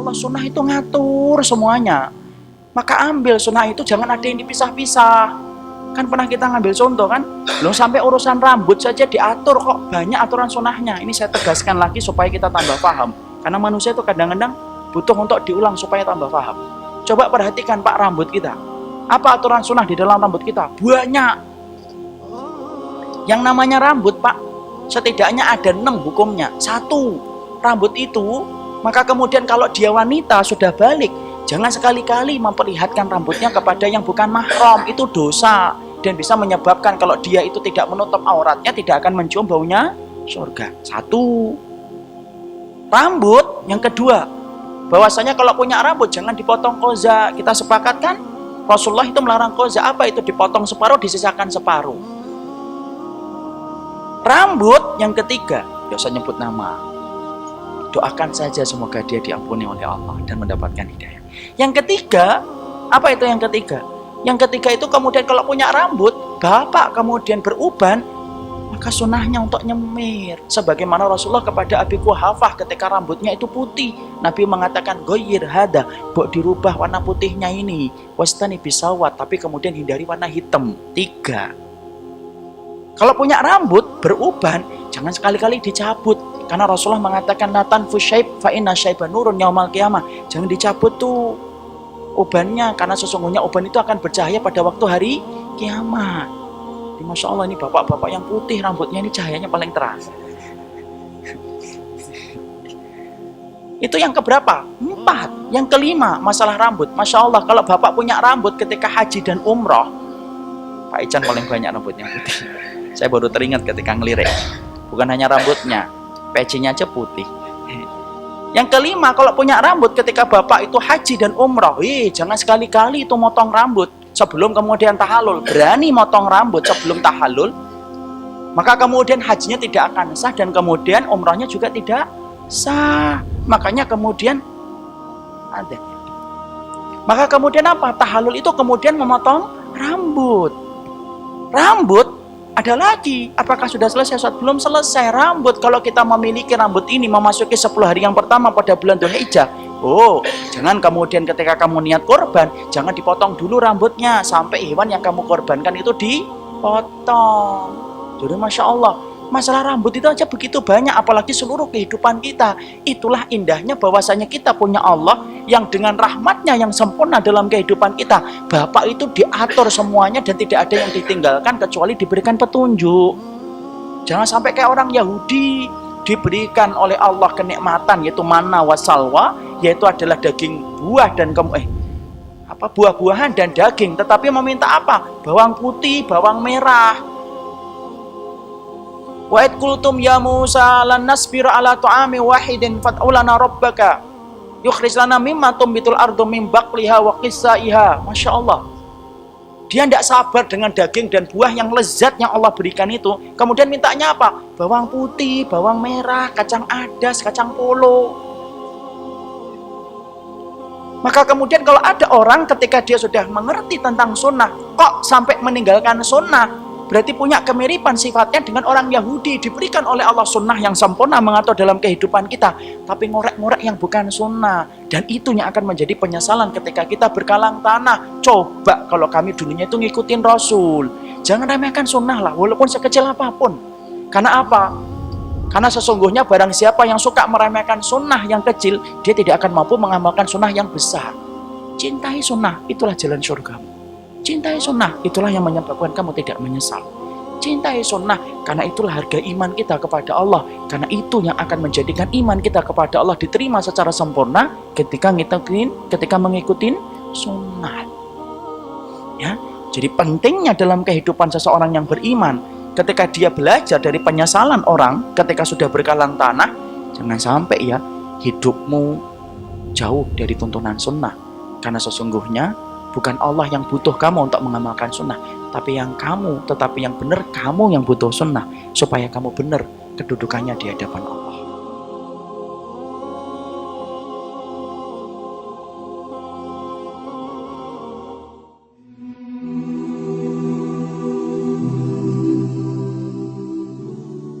Allah, sunnah itu ngatur semuanya. Maka ambil sunnah itu, jangan ada yang dipisah-pisah. Kan pernah kita ngambil contoh kan, belum sampai urusan rambut saja diatur kok banyak aturan sunnahnya. Ini saya tegaskan lagi supaya kita tambah paham. Karena manusia itu kadang-kadang butuh untuk diulang supaya tambah paham. Coba perhatikan Pak, rambut kita. Apa aturan sunnah di dalam rambut kita? Banyak. Yang namanya rambut Pak, setidaknya ada 6 hukumnya. 1, rambut itu, maka kemudian kalau dia wanita sudah balik, jangan sekali-kali memperlihatkan rambutnya kepada yang bukan mahram. Itu dosa dan bisa menyebabkan kalau dia itu tidak menutup auratnya, tidak akan mencium baunya surga. 1. Rambut yang kedua, bahwasanya kalau punya rambut jangan dipotong koza. Kita sepakat kan? Rasulullah itu melarang koza. Apa itu? Dipotong separuh, disisakan separuh. Rambut yang ketiga, tidak usah nyebut nama, doakan saja semoga dia diampuni oleh Allah dan mendapatkan hidayah. Yang ketiga, apa itu yang ketiga? Yang ketiga itu kemudian kalau punya rambut, bapak kemudian beruban, maka sunnahnya untuk nyemir. Sebagaimana Rasulullah kepada Abi Quhafah ketika rambutnya itu putih, Nabi mengatakan, goyir hada, bok dirubah warna putihnya ini, wastani bisawat, tapi kemudian hindari warna hitam. 3. Kalau punya rambut beruban, jangan sekali-kali dicabut. Karena Rasulullah mengatakan, natan fusyaib fa inna syaiban nurun yaumal qiyamah. Jangan dicabut tuh ubannya, karena sesungguhnya uban itu akan bercahaya pada waktu hari kiamat. Masya Allah, ini bapak-bapak yang putih rambutnya ini cahayanya paling terang. Itu yang keberapa? 4. Yang kelima, masalah rambut. Masya Allah, kalau bapak punya rambut ketika haji dan umroh, Pak Ican paling banyak rambutnya putih. Saya baru teringat ketika ngelirik. Bukan hanya rambutnya, pecinya aja putih. Yang kelima, kalau punya rambut ketika bapak itu haji dan umroh, jangan sekali-kali itu motong rambut sebelum kemudian tahallul. Berani motong rambut sebelum tahallul, maka kemudian hajinya tidak akan sah dan kemudian umrohnya juga tidak sah. Makanya kemudian ada. Maka kemudian apa? Tahallul itu kemudian memotong rambut. Rambut ada lagi, apakah sudah selesai? Saat belum selesai. Rambut, kalau kita memiliki rambut ini memasuki 10 hari yang pertama pada bulan Dzulhijjah, jangan kemudian ketika kamu niat korban, jangan dipotong dulu rambutnya sampai hewan yang kamu korbankan itu dipotong. Jadi Masya Allah, masalah rambut itu aja begitu banyak, apalagi seluruh kehidupan kita. Itulah indahnya bahwasanya kita punya Allah yang dengan rahmatnya yang sempurna dalam kehidupan kita. Bapak itu diatur semuanya dan tidak ada yang ditinggalkan kecuali diberikan petunjuk. Jangan sampai kayak orang Yahudi, diberikan oleh Allah kenikmatan yaitu manna wasalwa, yaitu adalah daging buah dan buah-buahan dan daging, tetapi meminta apa? Bawang putih, bawang merah. Wa id qultum ya Musa lan nasbira ala ta'ami wahidin fad'u lana rabbaka yukhrij lana mimma tumbitul ardu min baqliha wa qissaiha. Masya Allah, dia tidak sabar dengan daging dan buah yang lezat yang Allah berikan itu. Kemudian mintanya apa? Bawang putih, bawang merah, kacang adas, kacang polo. Maka kemudian kalau ada orang ketika dia sudah mengerti tentang sunnah, kok sampai meninggalkan sunnah, berarti punya kemiripan sifatnya dengan orang Yahudi. Diberikan oleh Allah sunnah yang sempurna mengatur dalam kehidupan kita, tapi ngorek-ngorek yang bukan sunnah. Dan itu yang akan menjadi penyesalan ketika kita berkalang tanah. Coba kalau kami dulunya itu ngikutin Rasul. Jangan remehkan sunnah lah, walaupun sekecil apapun. Karena apa? Karena sesungguhnya barang siapa yang suka meremehkan sunnah yang kecil, dia tidak akan mampu mengamalkan sunnah yang besar. Cintai sunnah, itulah jalan surgamu. Cintai sunnah, itulah yang menyebabkan kamu tidak menyesal. Cintai sunnah, karena itulah harga iman kita kepada Allah. Karena itu yang akan menjadikan iman kita kepada Allah diterima secara sempurna ketika mengikuti sunnah. Ya, jadi pentingnya dalam kehidupan seseorang yang beriman, ketika dia belajar dari penyesalan orang ketika sudah berkalang tanah, jangan sampai ya hidupmu jauh dari tuntunan sunnah. Karena sesungguhnya bukan Allah yang butuh kamu untuk mengamalkan sunnah, tetapi yang benar kamu yang butuh sunnah, supaya kamu benar kedudukannya di hadapan Allah.